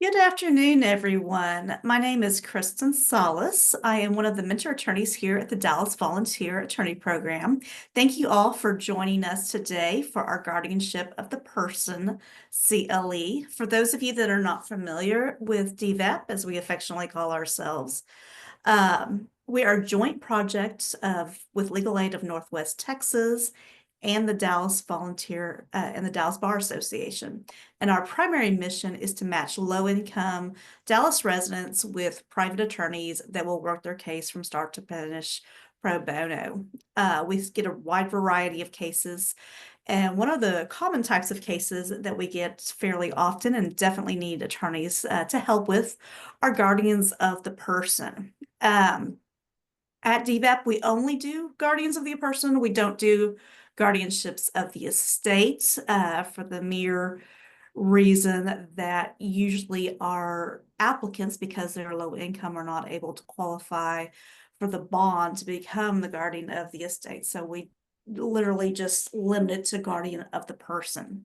Good afternoon, everyone. My name is Kristen Salas. I am one of the mentor attorneys here at the Dallas Volunteer Attorney Program. Thank you all for joining us today for our Guardianship of the Person CLE. For those of you that are not familiar with DVAP, as we affectionately call ourselves, we are a joint project with Legal Aid of Northwest Texas and the Dallas Volunteer and the Dallas Bar Association. And our primary mission is to match low-income Dallas residents with private attorneys that will work their case from start to finish pro bono. We get a wide variety of cases. And one of the common types of cases that we get fairly often and definitely need attorneys to help with are guardians of the person. At DVAP, we only do guardians of the person. We don't do guardianships of the estate for the mere reason that usually our applicants, because they're low income, are not able to qualify for the bond to become the guardian of the estate. So we literally just limit it to guardian of the person.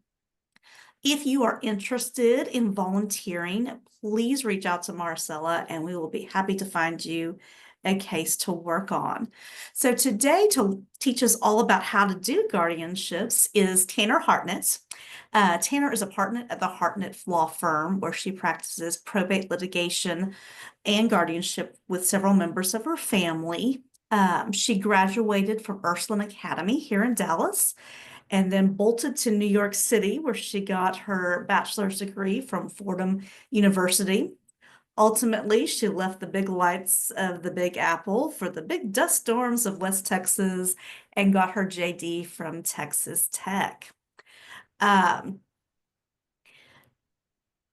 If you are interested in volunteering, please reach out to Marcella and we will be happy to find you a case to work on. So today, to teach us all about how to do guardianships is Tanner Hartnett. Tanner is a partner at the Hartnett Law Firm where she practices probate litigation and guardianship with several members of her family. She graduated from Ursuline Academy here in Dallas and then bolted to New York City, where she got her bachelor's degree from Fordham University. Ultimately, she left the big lights of the Big Apple for the big dust storms of West Texas and got her JD from Texas Tech.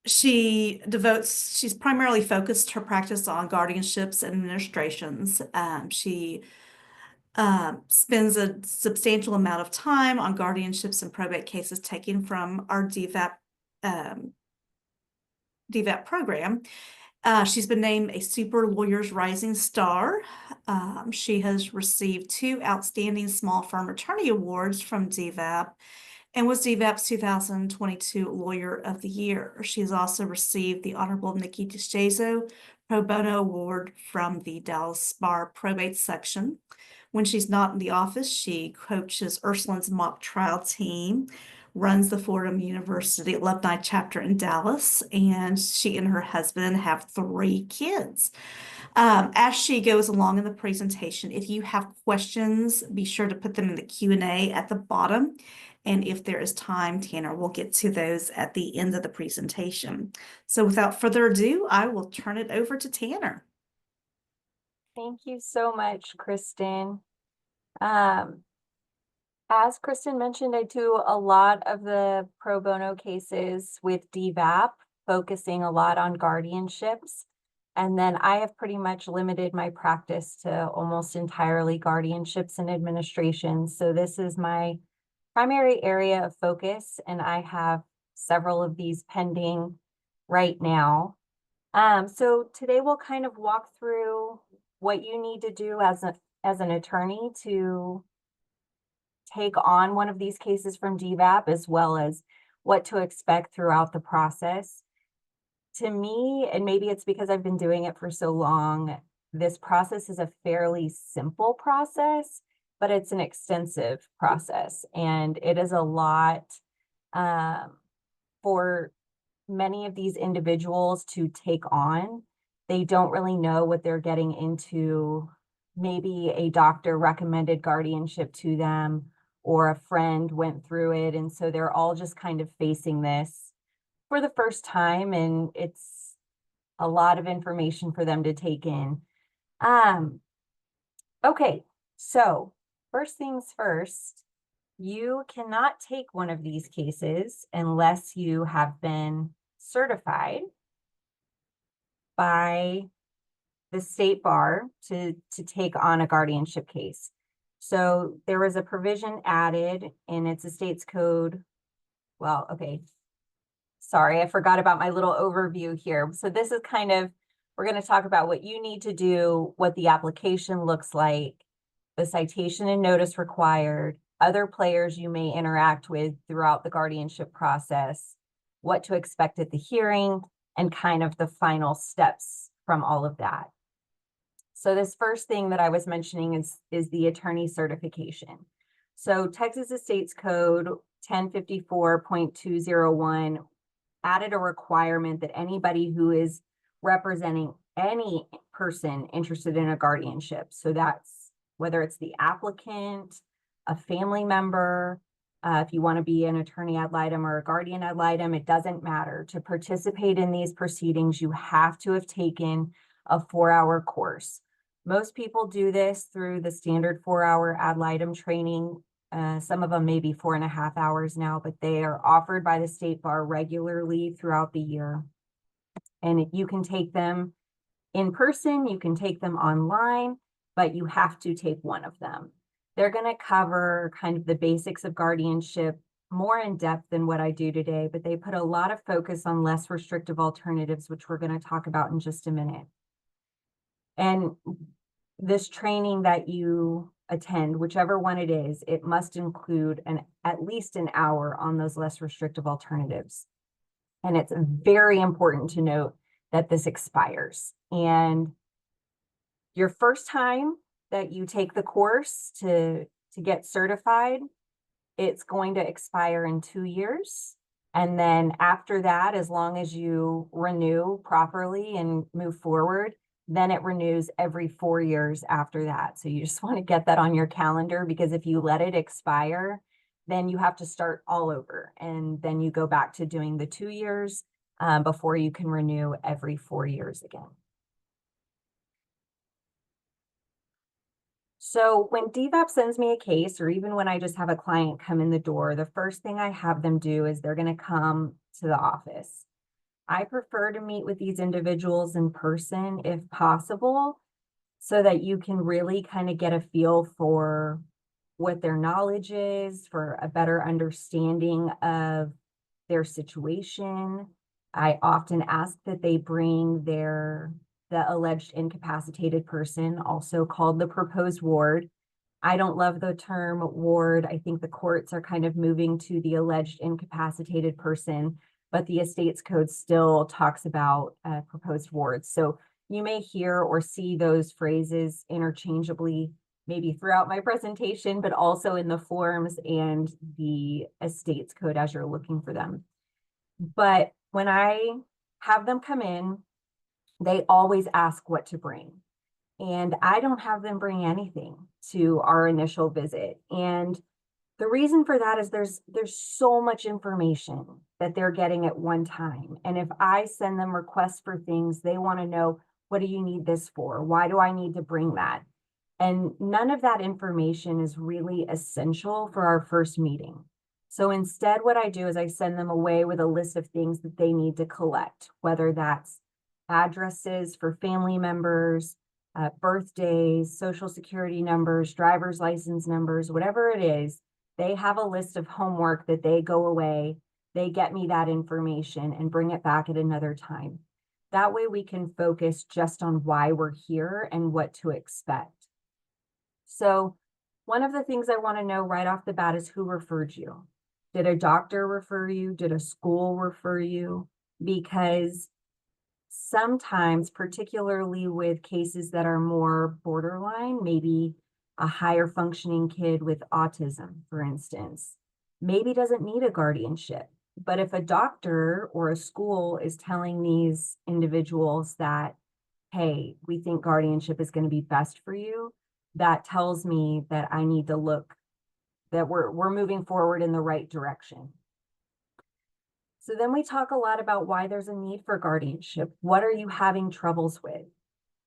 She's primarily focused her practice on guardianships and administrations. She spends a substantial amount of time on guardianships and probate cases taken from our DVAP program. She's been named a Super Lawyers Rising Star. She has received 2 outstanding small firm attorney awards from DVAP and was DVAP's 2022 Lawyer of the Year. She's also received the Honorable Nikki DeShazo Pro Bono Award from the Dallas Bar Probate Section. When she's not in the office, she coaches Ursuline's mock trial team, runs the Fordham University Alumni Chapter in Dallas, and she and her husband have 3 kids. As she goes along in the presentation, if you have questions, be sure to put them in the Q&A at the bottom. And if there is time, Tanner will get to those at the end of the presentation. So without further ado, I will turn it over to Tanner. Thank you so much, Kristen. As Kristen mentioned, I do a lot of the pro bono cases with DVAP, focusing a lot on guardianships. And then I have pretty much limited my practice to almost entirely guardianships and administration. So this is my primary area of focus, and I have several of these pending right now. So today we'll kind of walk through what you need to do as an attorney to take on one of these cases from DVAP, as well as what to expect throughout the process. To me, and maybe it's because I've been doing it for so long, this process is a fairly simple process, but it's an extensive process, and it is a lot for many of these individuals to take on. They don't really know what they're getting into. Maybe a doctor recommended guardianship to them, or a friend went through it, and so they're all just kind of facing this for the first time, and it's a lot of information for them to take in. Okay, so first things first, you cannot take one of these cases unless you have been certified by the state bar to take on a guardianship case. So there was a provision added in its estates code. Well, okay. Sorry, I forgot about my little overview here. So this is kind of, we're going to talk about what you need to do, what the application looks like, the citation and notice required, other players you may interact with throughout the guardianship process, what to expect at the hearing, and kind of the final steps from all of that. So this first thing that I was mentioning is the attorney certification. So Texas Estates Code 1054.201 added a requirement that anybody who is representing any person interested in a guardianship, so that's whether it's the applicant, a family member, if you want to be an attorney ad litem or a guardian ad litem, it doesn't matter. To participate in these proceedings, you have to have taken a 4-hour course. Most people do this through the standard 4-hour ad litem training. Some of them may be 4.5 hours now, but they are offered by the state bar regularly throughout the year. And you can take them in person, you can take them online, but you have to take one of them. They're going to cover kind of the basics of guardianship more in depth than what I do today, but they put a lot of focus on less restrictive alternatives, which we're going to talk about in just a minute. And this training that you attend, whichever one it is, it must include at least an hour on those less restrictive alternatives. And it's very important to note that this expires. And your first time that you take the course to get certified, it's going to expire in 2 years. And then after that, as long as you renew properly and move forward, then it renews every 4 years after that. So you just want to get that on your calendar, because if you let it expire, then you have to start all over. And then you go back to doing the 2 years before you can renew every 4 years again. So when DVAP sends me a case, or even when I just have a client come in the door, the first thing I have them do is they're going to come to the office. I prefer to meet with these individuals in person if possible, so that you can really kind of get a feel for what their knowledge is, for a better understanding of their situation. I often ask that they bring the alleged incapacitated person, also called the proposed ward. I don't love the term ward. I think the courts are kind of moving to the alleged incapacitated person, but the estates code still talks about proposed wards. So you may hear or see those phrases interchangeably, maybe throughout my presentation, but also in the forms and the estates code as you're looking for them. But when I have them come in, they always ask what to bring. And I don't have them bring anything to our initial visit. And the reason for that is there's so much information that they're getting at one time. And if I send them requests for things, they want to know, what do you need this for? Why do I need to bring that? And none of that information is really essential for our first meeting. So instead, what I do is I send them away with a list of things that they need to collect, whether that's addresses for family members, birthdays, social security numbers, driver's license numbers, whatever it is. They have a list of homework that they go away, they get me that information and bring it back at another time. That way we can focus just on why we're here and what to expect. So one of the things I want to know right off the bat is who referred you. Did a doctor refer you? Did a school refer you? Because sometimes, particularly with cases that are more borderline, maybe a higher functioning kid with autism, for instance, maybe doesn't need a guardianship. But if a doctor or a school is telling these individuals that, hey, we think guardianship is going to be best for you, that tells me that I need to look, that we're moving forward in the right direction. So then we talk a lot about why there's a need for guardianship. What are you having troubles with?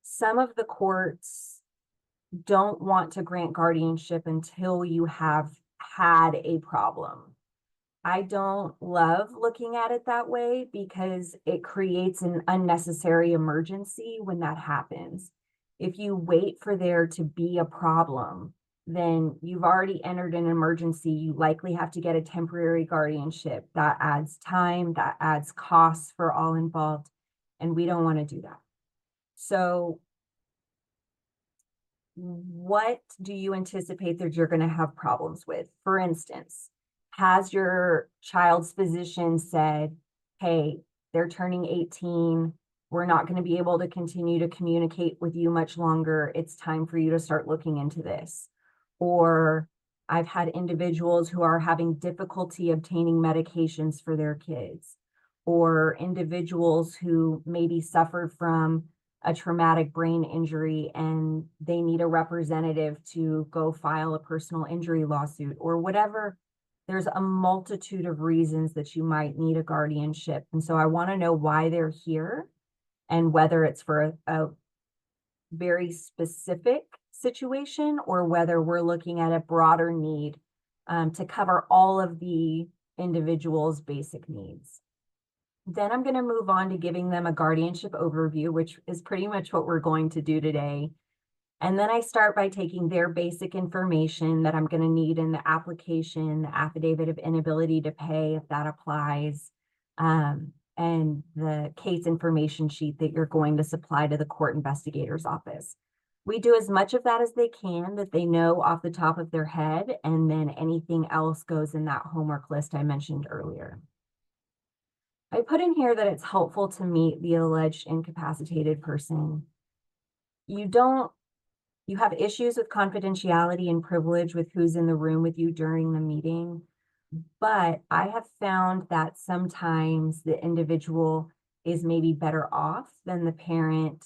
Some of the courts don't want to grant guardianship until you have had a problem. I don't love looking at it that way, because it creates an unnecessary emergency when that happens. If you wait for there to be a problem, then you've already entered an emergency. You likely have to get a temporary guardianship. That adds time, that adds costs for all involved, and we don't want to do that. So what do you anticipate that you're going to have problems with? For instance, has your child's physician said, hey, they're turning 18. We're not going to be able to continue to communicate with you much longer. It's time for you to start looking into this. Or I've had individuals who are having difficulty obtaining medications for their kids, or individuals who maybe suffered from a traumatic brain injury and they need a representative to go file a personal injury lawsuit or whatever. There's a multitude of reasons that you might need a guardianship. And so I want to know why they're here and whether it's for a very specific situation or whether we're looking at a broader need to cover all of the individual's basic needs. Then I'm going to move on to giving them a guardianship overview, which is pretty much what we're going to do today. And then I start by taking their basic information that I'm going to need in the application, the affidavit of inability to pay, if that applies, and the case information sheet that you're going to supply to the court investigator's office. We do as much of that as they can that they know off the top of their head, and then anything else goes in that homework list I mentioned earlier. I put in here that it's helpful to meet the alleged incapacitated person. You have issues with confidentiality and privilege with who's in the room with you during the meeting, but I have found that sometimes the individual is maybe better off than the parent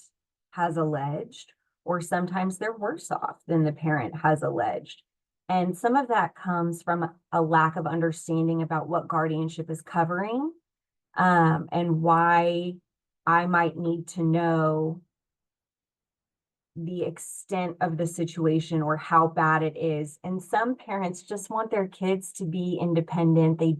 has alleged, or sometimes they're worse off than the parent has alleged. And some of that comes from a lack of understanding about what guardianship is covering, and why I might need to know the extent of the situation or how bad it is. And some parents just want their kids to be independent. They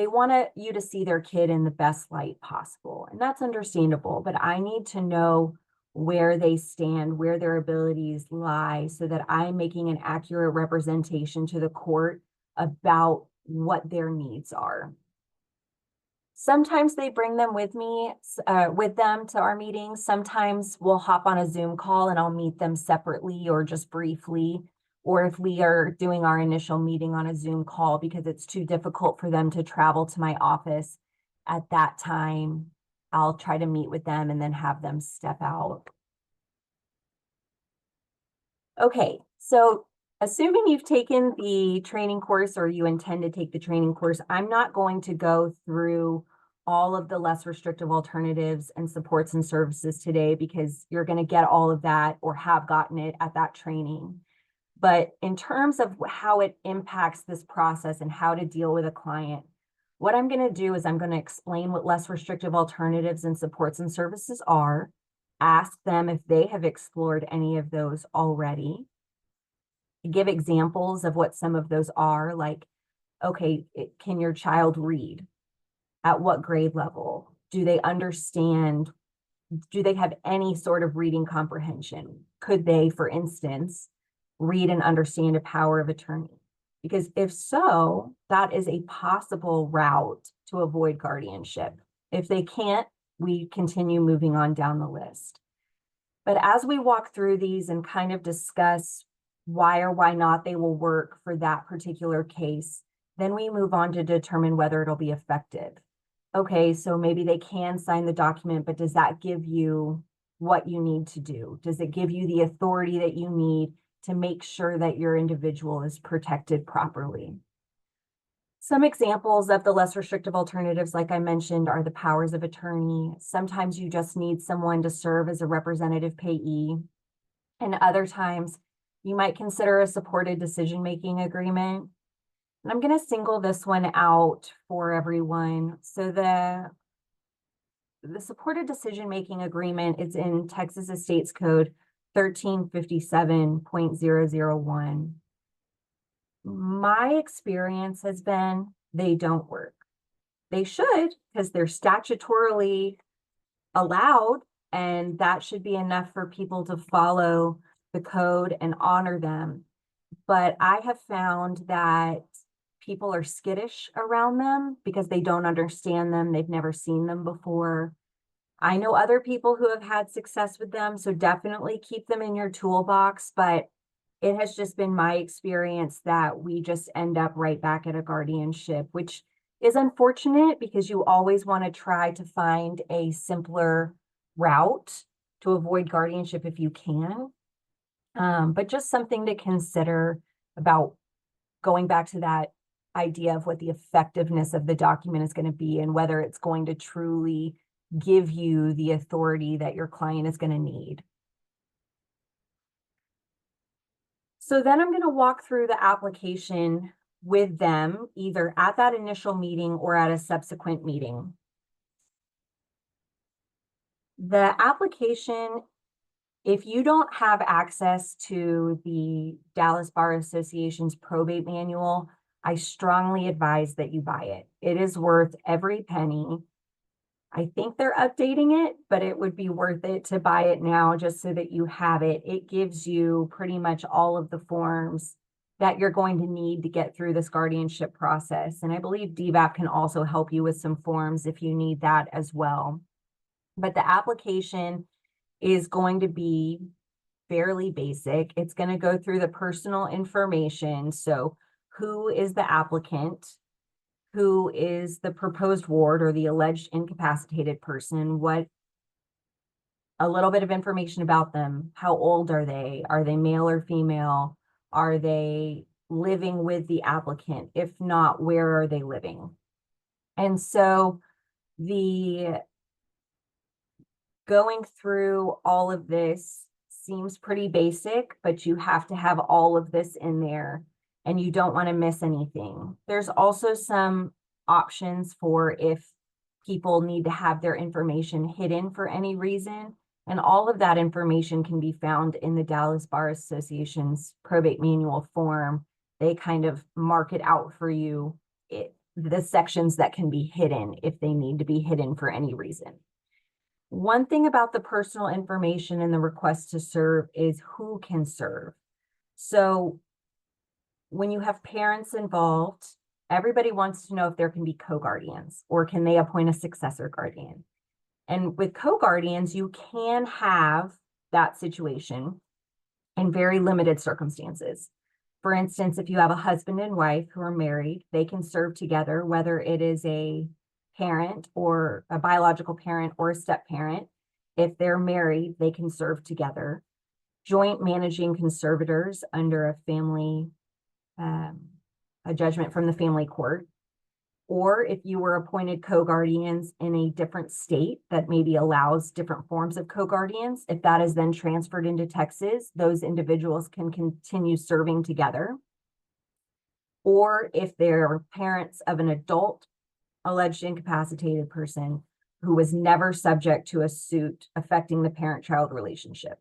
want you to see their kid in the best light possible. And that's understandable, but I need to know where they stand, where their abilities lie, so that I'm making an accurate representation to the court about what their needs are. Sometimes they bring them with them to our meetings. Sometimes we'll hop on a Zoom call and I'll meet them separately or just briefly. Or if we are doing our initial meeting on a Zoom call because it's too difficult for them to travel to my office at that time, I'll try to meet with them and then have them step out. Okay, so assuming you've taken the training course or you intend to take the training course, I'm not going to go through all of the less restrictive alternatives and supports and services today because you're going to get all of that or have gotten it at that training. But in terms of how it impacts this process and how to deal with a client, what I'm going to do is I'm going to explain what less restrictive alternatives and supports and services are, ask them if they have explored any of those already, give examples of what some of those are, like, okay, can your child read? At what grade level? Do they understand? Do they have any sort of reading comprehension? Could they, for instance, read and understand a power of attorney? Because if so, that is a possible route to avoid guardianship. If they can't, we continue moving on down the list. But as we walk through these and kind of discuss why or why not they will work for that particular case, then we move on to determine whether it'll be effective. Okay, so maybe they can sign the document, but does that give you what you need to do? Does it give you the authority that you need to make sure that your individual is protected properly? Some examples of the less restrictive alternatives, like I mentioned, are the powers of attorney. Sometimes you just need someone to serve as a representative payee. And other times you might consider a supported decision-making agreement. And I'm going to single this one out for everyone. So the supported decision-making agreement is in Texas Estates Code 1357.001. My experience has been they don't work. They should, because they're statutorily allowed, and that should be enough for people to follow the code and honor them. But I have found that people are skittish around them because they don't understand them. They've never seen them before. I know other people who have had success with them, so definitely keep them in your toolbox. But it has just been my experience that we just end up right back at a guardianship, which is unfortunate because you always want to try to find a simpler route to avoid guardianship if you can. But just something to consider about going back to that idea of what the effectiveness of the document is going to be and whether it's going to truly give you the authority that your client is going to need. So then I'm going to walk through the application with them, either at that initial meeting or at a subsequent meeting. The application, if you don't have access to the Dallas Bar Association's probate manual, I strongly advise that you buy it. It is worth every penny. I think they're updating it, but it would be worth it to buy it now just so that you have it. It gives you pretty much all of the forms that you're going to need to get through this guardianship process. And I believe DVAP can also help you with some forms if you need that as well. But the application is going to be fairly basic. It's going to go through the personal information. So who is the applicant? Who is the proposed ward or the alleged incapacitated person? A little bit of information about them. How old are they? Are they male or female? Are they living with the applicant? If not, where are they living? And so the going through all of this seems pretty basic, but you have to have all of this in there and you don't want to miss anything. There's also some options for if people need to have their information hidden for any reason. And all of that information can be found in the Dallas Bar Association's probate manual form. They kind of mark it out for you, the sections that can be hidden if they need to be hidden for any reason. One thing about the personal information and the request to serve is who can serve. So when you have parents involved, everybody wants to know if there can be co-guardians or can they appoint a successor guardian. And with co-guardians, you can have that situation in very limited circumstances. For instance, if you have a husband and wife who are married, they can serve together, whether it is a parent or a biological parent or a step parent. If they're married, they can serve together. Joint managing conservators under a family, a judgment from the family court. Or if you were appointed co-guardians in a different state that maybe allows different forms of co-guardians, if that is then transferred into Texas, those individuals can continue serving together. Or if they're parents of an adult alleged incapacitated person who was never subject to a suit affecting the parent-child relationship,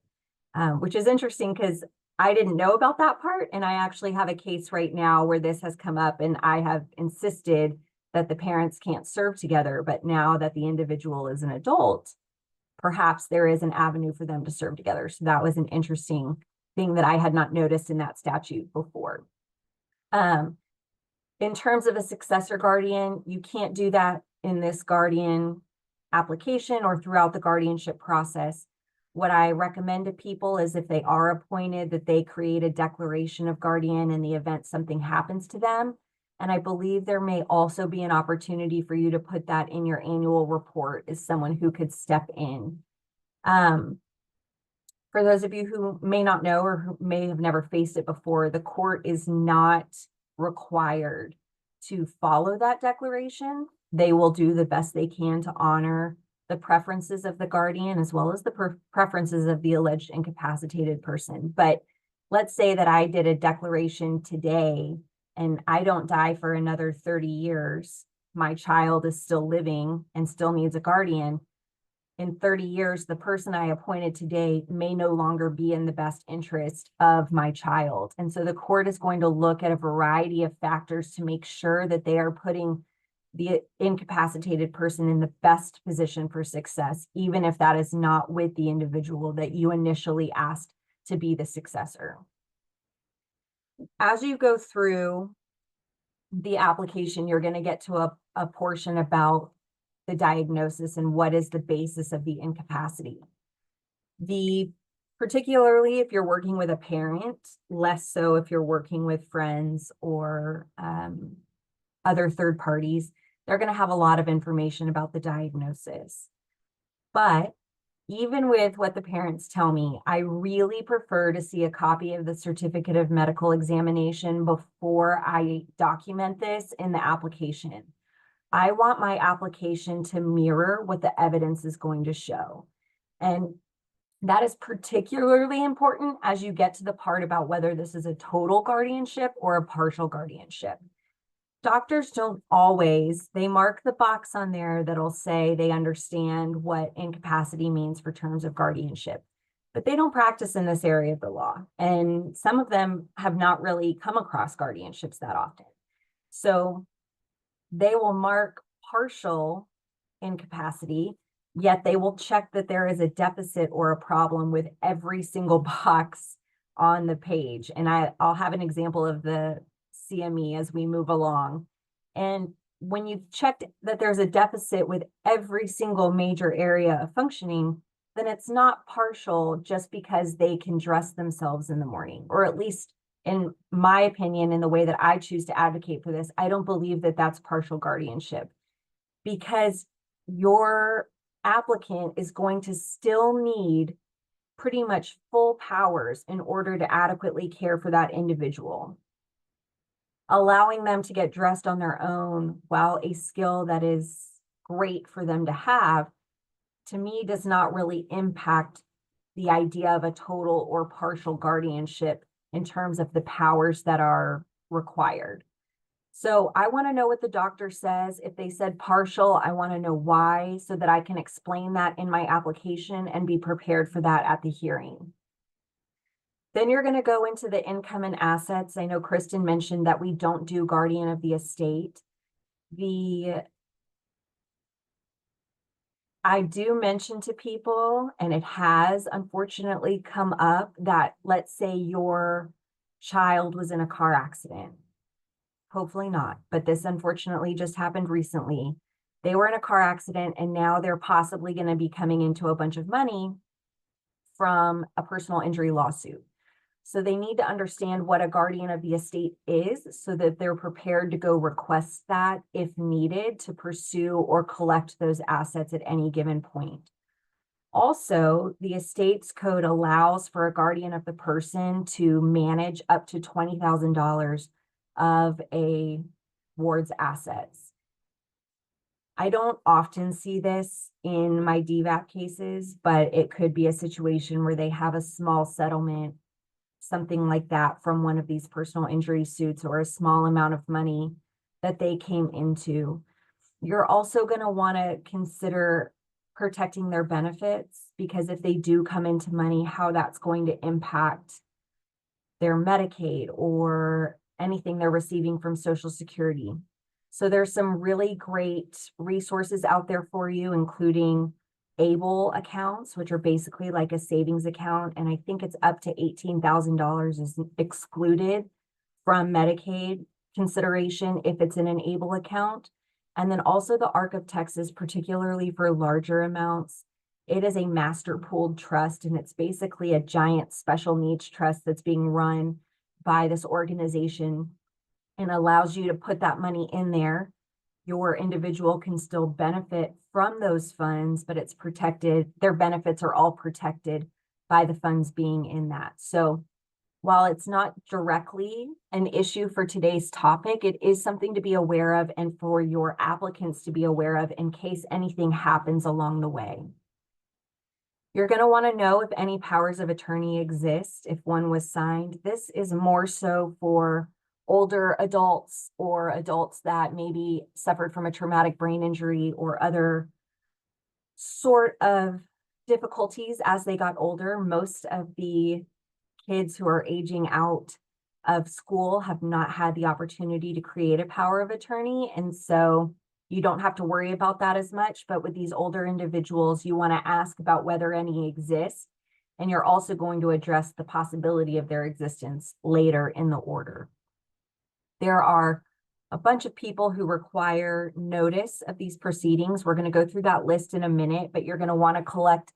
which is interesting because I didn't know about that part. And I actually have a case right now where this has come up and I have insisted that the parents can't serve together. But now that the individual is an adult, perhaps there is an avenue for them to serve together. So that was an interesting thing that I had not noticed in that statute before. In terms of a successor guardian, you can't do that in this guardian application or throughout the guardianship process. What I recommend to people is if they are appointed, that they create a declaration of guardian in the event something happens to them. And I believe there may also be an opportunity for you to put that in your annual report as someone who could step in. For those of you who may not know or who may have never faced it before, the court is not required to follow that declaration. They will do the best they can to honor the preferences of the guardian as well as the preferences of the alleged incapacitated person. But let's say that I did a declaration today and I don't die for another 30 years. My child is still living and still needs a guardian. In 30 years, the person I appointed today may no longer be in the best interest of my child. And so the court is going to look at a variety of factors to make sure that they are putting the incapacitated person in the best position for success, even if that is not with the individual that you initially asked to be the successor. As you go through the application, you're going to get to a portion about the diagnosis and what is the basis of the incapacity. Particularly if you're working with a parent, less so if you're working with friends or other third parties, they're going to have a lot of information about the diagnosis. But even with what the parents tell me, I really prefer to see a copy of the certificate of medical examination before I document this in the application. I want my application to mirror what the evidence is going to show. And that is particularly important as you get to the part about whether this is a total guardianship or a partial guardianship. Doctors don't always, they mark the box on there that'll say they understand what incapacity means for terms of guardianship, but they don't practice in this area of the law. And some of them have not really come across guardianships that often. So they will mark partial incapacity, yet they will check that there is a deficit or a problem with every single box on the page. And I'll have an example of the CME as we move along. And when you've checked that there's a deficit with every single major area of functioning, then it's not partial just because they can dress themselves in the morning, or at least in my opinion, in the way that I choose to advocate for this, I don't believe that that's partial guardianship, because your applicant is going to still need pretty much full powers in order to adequately care for that individual. Allowing them to get dressed on their own, while a skill that is great for them to have, to me does not really impact the idea of a total or partial guardianship in terms of the powers that are required. So I want to know what the doctor says. If they said partial, I want to know why, so that I can explain that in my application and be prepared for that at the hearing. Then you're going to go into the income and assets. I know Kristen mentioned that we don't do guardian of the estate. I do mention to people, and it has unfortunately come up, that let's say your child was in a car accident. Hopefully not, but this unfortunately just happened recently. They were in a car accident and now they're possibly going to be coming into a bunch of money from a personal injury lawsuit. So they need to understand what a guardian of the estate is, so that they're prepared to go request that if needed to pursue or collect those assets at any given point. Also, the estates code allows for a guardian of the person to manage up to $20,000 of a ward's assets. I don't often see this in my DVAP cases, but it could be a situation where they have a small settlement, something like that, from one of these personal injury suits, or a small amount of money that they came into. You're also going to want to consider protecting their benefits, because if they do come into money, how that's going to impact their Medicaid or anything they're receiving from Social Security. So there's some really great resources out there for you, including ABLE accounts, which are basically like a savings account. And I think it's up to $18,000 is excluded from Medicaid consideration if it's in an ABLE account. And then also the ARC of Texas, particularly for larger amounts. It is a master pooled trust, and it's basically a giant special needs trust that's being run by this organization, and allows you to put that money in there. Your individual can still benefit from those funds, but it's protected. Their benefits are all protected by the funds being in that. So while it's not directly an issue for today's topic, it is something to be aware of, and for your applicants to be aware of in case anything happens along the way. You're going to want to know if any powers of attorney exist, if one was signed. This is more so for older adults, or adults that maybe suffered from a traumatic brain injury or other sort of difficulties as they got older. Most of the kids who are aging out of school have not had the opportunity to create a power of attorney, and so you don't have to worry about that as much. But with these older individuals, you want to ask about whether any exist, and you're also going to address the possibility of their existence later in the order. There are a bunch of people who require notice of these proceedings. We're going to go through that list in a minute, but you're going to want to collect.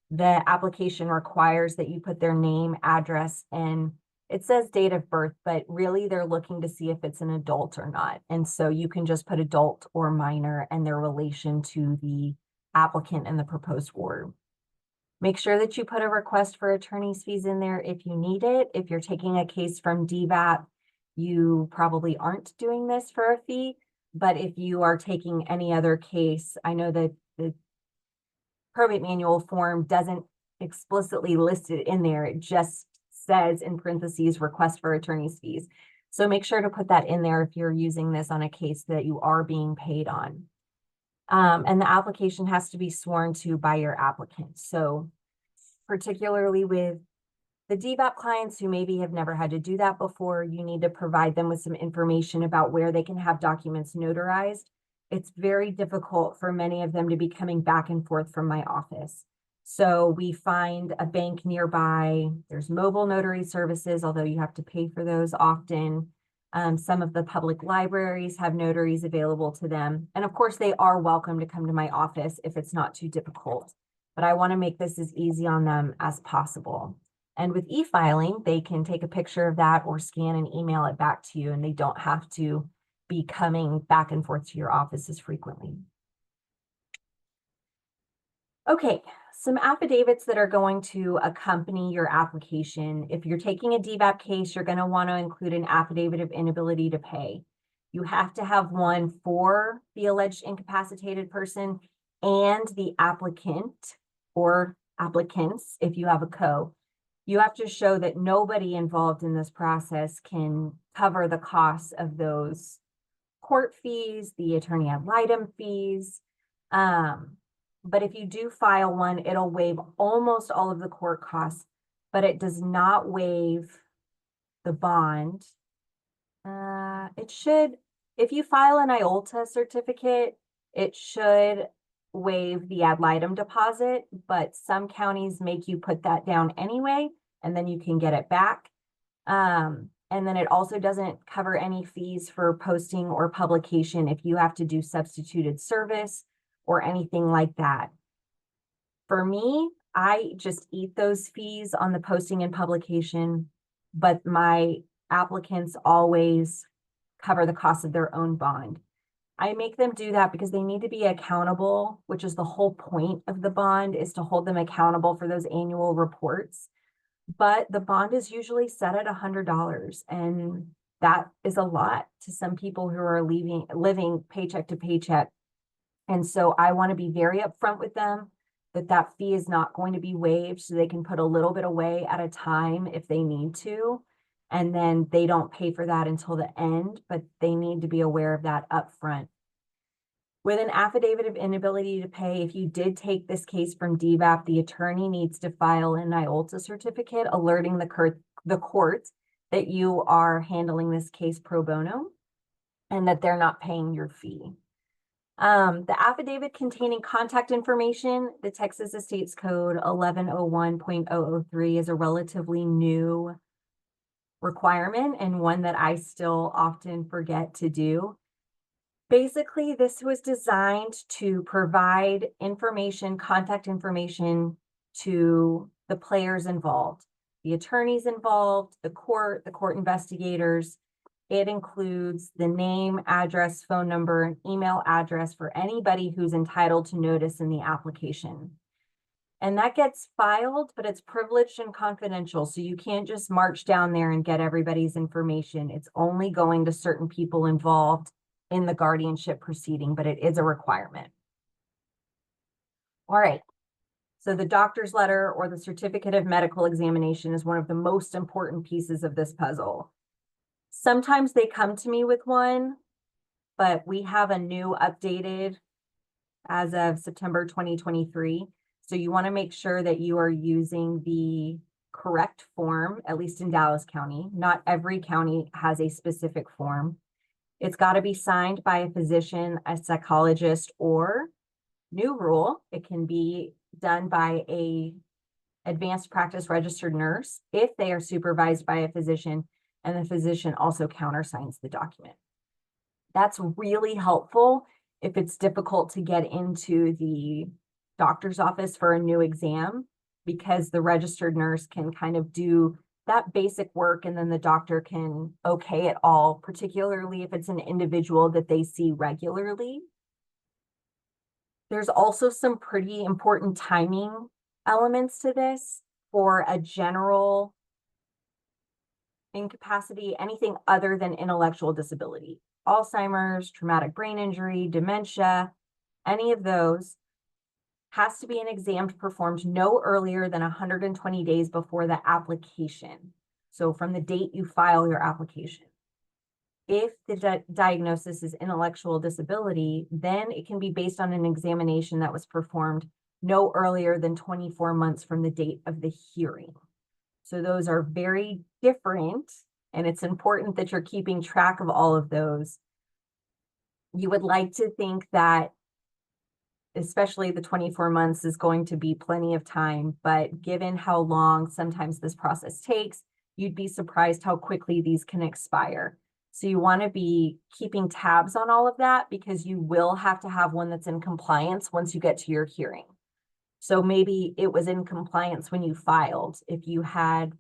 The application requires that you put their name, address, and It says date of birth, but really they're looking to see if it's an adult or not. And so you can just put adult or minor and their relation to the applicant and the proposed ward. Make sure that you put a request for attorney's fees in there if you need it. If you're taking a case from DVAP, you probably aren't doing this for a fee. But if you are taking any other case, I know that the probate manual form doesn't explicitly list it in there. It just says in parentheses, request for attorney's fees. So make sure to put that in there if you're using this on a case that you are being paid on. And the application has to be sworn to by your applicant. So particularly with the DVAP clients who maybe have never had to do that before, you need to provide them with some information about where they can have documents notarized. It's very difficult for many of them to be coming back and forth from my office. So we find a bank nearby. There's mobile notary services, although you have to pay for those often. Some of the public libraries have notaries available to them. And of course, they are welcome to come to my office if it's not too difficult. But I want to make this as easy on them as possible. And with e-filing, they can take a picture of that or scan and email it back to you, and they don't have to be coming back and forth to your office as frequently. Okay, some affidavits that are going to accompany your application. If you're taking a DVAP case, you're going to want to include an affidavit of inability to pay. You have to have one for the alleged incapacitated person and the applicant or applicants if you have a co. You have to show that nobody involved in this process can cover the costs of those court fees, the attorney ad litem fees. But if you do file one, it'll waive almost all of the court costs, but it does not waive the bond. It should, if you file an IOLTA certificate, it should waive the ad litem deposit, but some counties make you put that down anyway, and then you can get it back. And then it also doesn't cover any fees for posting or publication if you have to do substituted service or anything like that. For me, I just eat those fees on the posting and publication, but my applicants always cover the cost of their own bond. I make them do that because they need to be accountable, which is the whole point of the bond, is to hold them accountable for those annual reports. But the bond is usually set at $100, and that is a lot to some people who are living paycheck to paycheck. And so I want to be very upfront with them that that fee is not going to be waived, so they can put a little bit away at a time if they need to. And then they don't pay for that until the end, but they need to be aware of that upfront. With an affidavit of inability to pay, if you did take this case from DVAP, the attorney needs to file an IOLTA certificate alerting the court that you are handling this case pro bono and that they're not paying your fee. The affidavit containing contact information, the Texas Estates Code 1101.003 is a relatively new requirement and one that I still often forget to do. Basically, this was designed to provide information, contact information to the players involved, the attorneys involved, the court investigators. It includes the name, address, phone number, and email address for anybody who's entitled to notice in the application. And that gets filed, but it's privileged and confidential. So you can't just march down there and get everybody's information. It's only going to certain people involved in the guardianship proceeding, but it is a requirement. All right. So the doctor's letter or the certificate of medical examination is one of the most important pieces of this puzzle. Sometimes they come to me with one, but we have a new updated as of September 2023. So you want to make sure that you are using the correct form, at least in Dallas County. Not every county has a specific form. It's got to be signed by a physician, a psychologist, or new rule, it can be done by a advanced practice registered nurse if they are supervised by a physician and the physician also countersigns the document. That's really helpful if it's difficult to get into the doctor's office for a new exam, because the registered nurse can kind of do that basic work, and then the doctor can okay it all, particularly if it's an individual that they see regularly. There's also some pretty important timing elements to this for a general incapacity, anything other than intellectual disability. Alzheimer's, traumatic brain injury, dementia, any of those, has to be an exam performed no earlier than 120 days before the application. So from the date you file your application. If the diagnosis is intellectual disability, then it can be based on an examination that was performed no earlier than 24 months from the date of the hearing. So those are very different, and it's important that you're keeping track of all of those. You would like to think that especially the 24 months is going to be plenty of time, but given how long sometimes this process takes, you'd be surprised how quickly these can expire. So you want to be keeping tabs on all of that, because you will have to have one that's in compliance once you get to your hearing. So maybe it was in compliance when you filed. If you had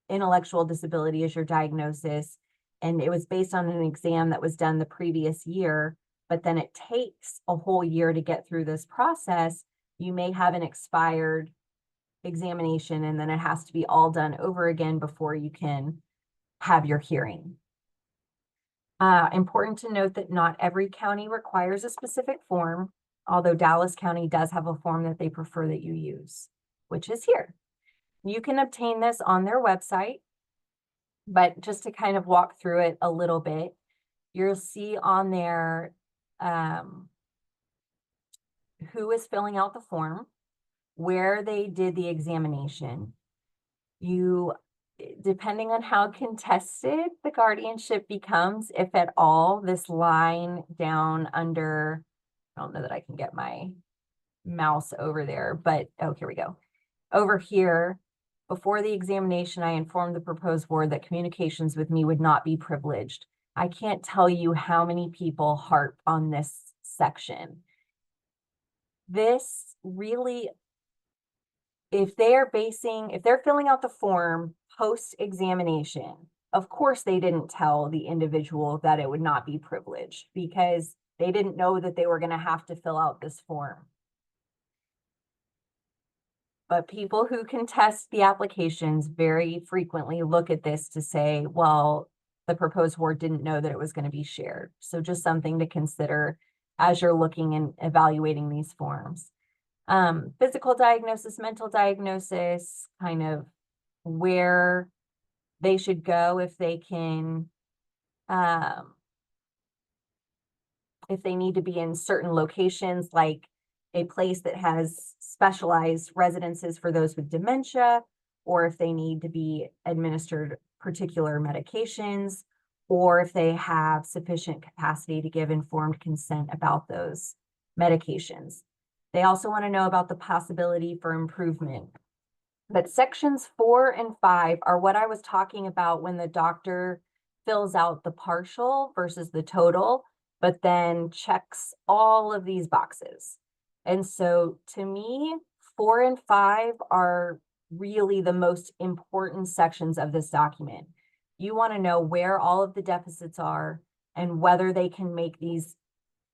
intellectual disability as your diagnosis, and it was based on an exam that was done the previous year, but then it takes a whole year to get through this process, you may have an expired examination, and then it has to be all done over again before you can have your hearing. Important to note that not every county requires a specific form, although Dallas County does have a form that they prefer that you use, which is here. You can obtain this on their website, but just to kind of walk through it a little bit, you'll see on there who is filling out the form, where they did the examination. You, depending on how contested the guardianship becomes, if at all, this line down under, I don't know that I can get my mouse over there, but oh, here we go. Over here, before the examination, I informed the proposed board that communications with me would not be privileged. I can't tell you how many people harp on this section. This really, if they're filling out the form post-examination, of course they didn't tell the individual that it would not be privileged, because they didn't know that they were going to have to fill out this form. But people who contest the applications very frequently look at this to say, well, the proposed board didn't know that it was going to be shared. So just something to consider as you're looking and evaluating these forms. Physical diagnosis, mental diagnosis, kind of where they should go if they can, if they need to be in certain locations, like a place that has specialized residences for those with dementia, or if they need to be administered particular medications, or if they have sufficient capacity to give informed consent about those medications. They also want to know about the possibility for improvement. But sections 4 and 5 are what I was talking about when the doctor fills out the partial versus the total, but then checks all of these boxes. And so to me, 4 and 5 are really the most important sections of this document. You want to know where all of the deficits are and whether they can make these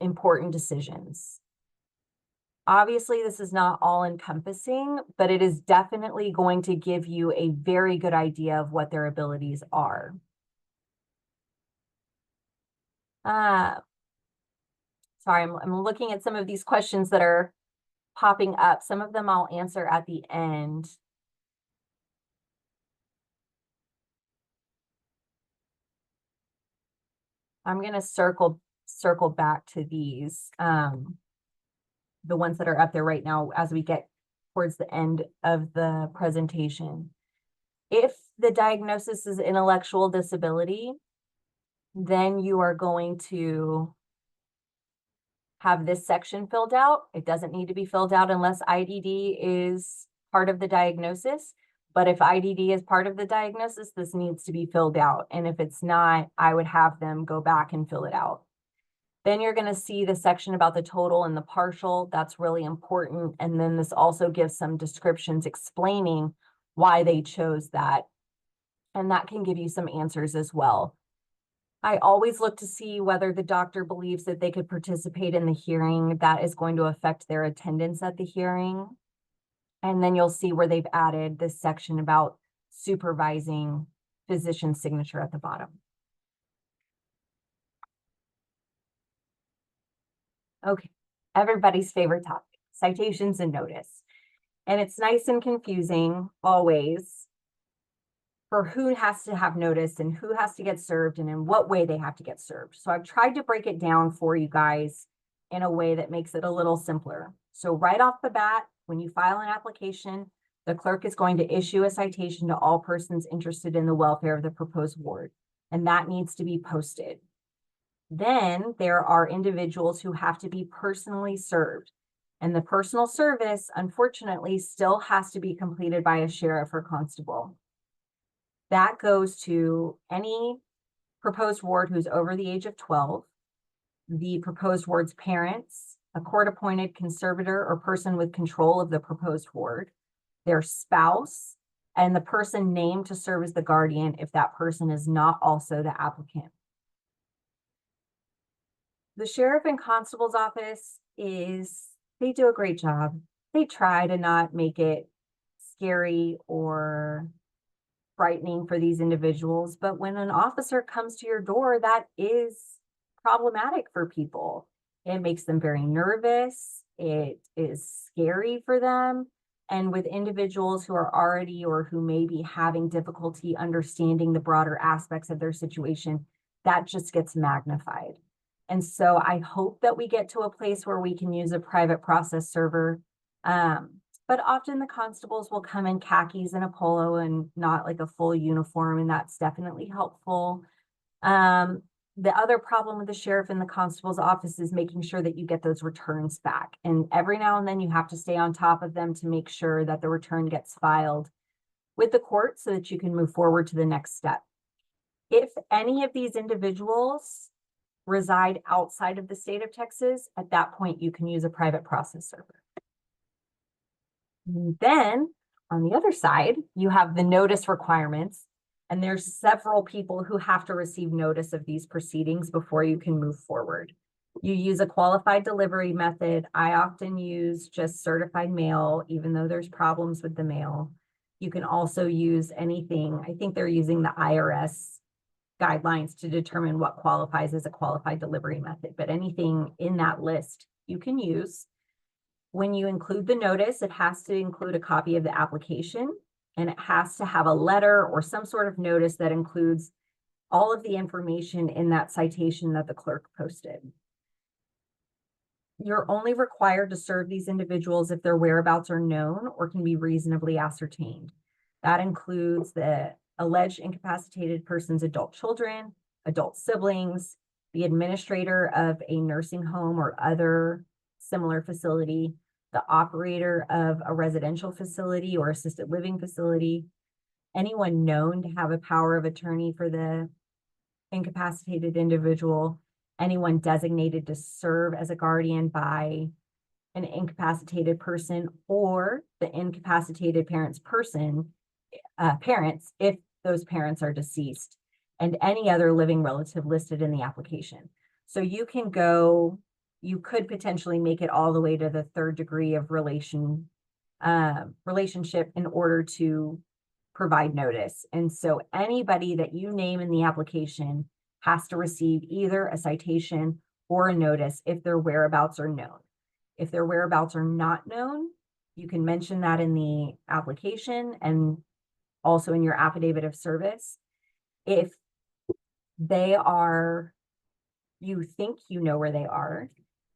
important decisions. Obviously, this is not all encompassing, but it is definitely going to give you a very good idea of what their abilities are. Sorry, I'm looking at some of these questions that are popping up. Some of them I'll answer at the end. I'm going to circle back to these, the ones that are up there right now as we get towards the end of the presentation. If the diagnosis is intellectual disability, then you are going to have this section filled out. It doesn't need to be filled out unless IDD is part of the diagnosis. But if IDD is part of the diagnosis, this needs to be filled out. And if it's not, I would have them go back and fill it out. Then you're going to see the section about the total and the partial. That's really important. And then this also gives some descriptions explaining why they chose that And that can give you some answers as well. I always look to see whether the doctor believes that they could participate in the hearing. That is going to affect their attendance at the hearing. And then you'll see where they've added this section about supervising physician signature at the bottom. Okay, everybody's favorite topic, citations and notice. And it's nice and confusing always for who has to have notice and who has to get served and in what way they have to get served. So I've tried to break it down for you guys in a way that makes it a little simpler. So right off the bat, when you file an application, the clerk is going to issue a citation to all persons interested in the welfare of the proposed ward, and that needs to be posted. Then there are individuals who have to be personally served, and the personal service, unfortunately, still has to be completed by a sheriff or constable. That goes to any proposed ward who's over the age of 12, the proposed ward's parents, a court-appointed conservator or person with control of the proposed ward, their spouse, and the person named to serve as the guardian if that person is not also the applicant. The sheriff and constable's office they do a great job. They try to not make it scary or frightening for these individuals, but when an officer comes to your door, that is problematic for people. It makes them very nervous. It is scary for them. And with individuals who are already or who may be having difficulty understanding the broader aspects of their situation, that just gets magnified. And so I hope that we get to a place where we can use a private process server. But often the constables will come in khakis and a polo and not like a full uniform, and that's definitely helpful. The other problem with the sheriff and the constable's office is making sure that you get those returns back. And every now and then you have to stay on top of them to make sure that the return gets filed with the court so that you can move forward to the next step. If any of these individuals reside outside of the state of Texas, at that point you can use a private process server. And then on the other side, you have the notice requirements, and there's several people who have to receive notice of these proceedings before you can move forward. You use a qualified delivery method. I often use just certified mail, even though there's problems with the mail. You can also use anything. I think they're using the IRS guidelines to determine what qualifies as a qualified delivery method, but anything in that list you can use. When you include the notice, it has to include a copy of the application, and it has to have a letter or some sort of notice that includes all of the information in that citation that the clerk posted. You're only required to serve these individuals if their whereabouts are known or can be reasonably ascertained. That includes the alleged incapacitated person's adult children, adult siblings, the administrator of a nursing home or other similar facility, the operator of a residential facility or assisted living facility, anyone known to have a power of attorney for the incapacitated individual, anyone designated to serve as a guardian by an incapacitated person or the incapacitated parents if those parents are deceased, and any other living relative listed in the application. So you could potentially make it all the way to the third degree of relationship in order to provide notice. And so anybody that you name in the application has to receive either a citation or a notice if their whereabouts are known. If their whereabouts are not known, you can mention that in the application and also in your affidavit of service. If you think you know where they are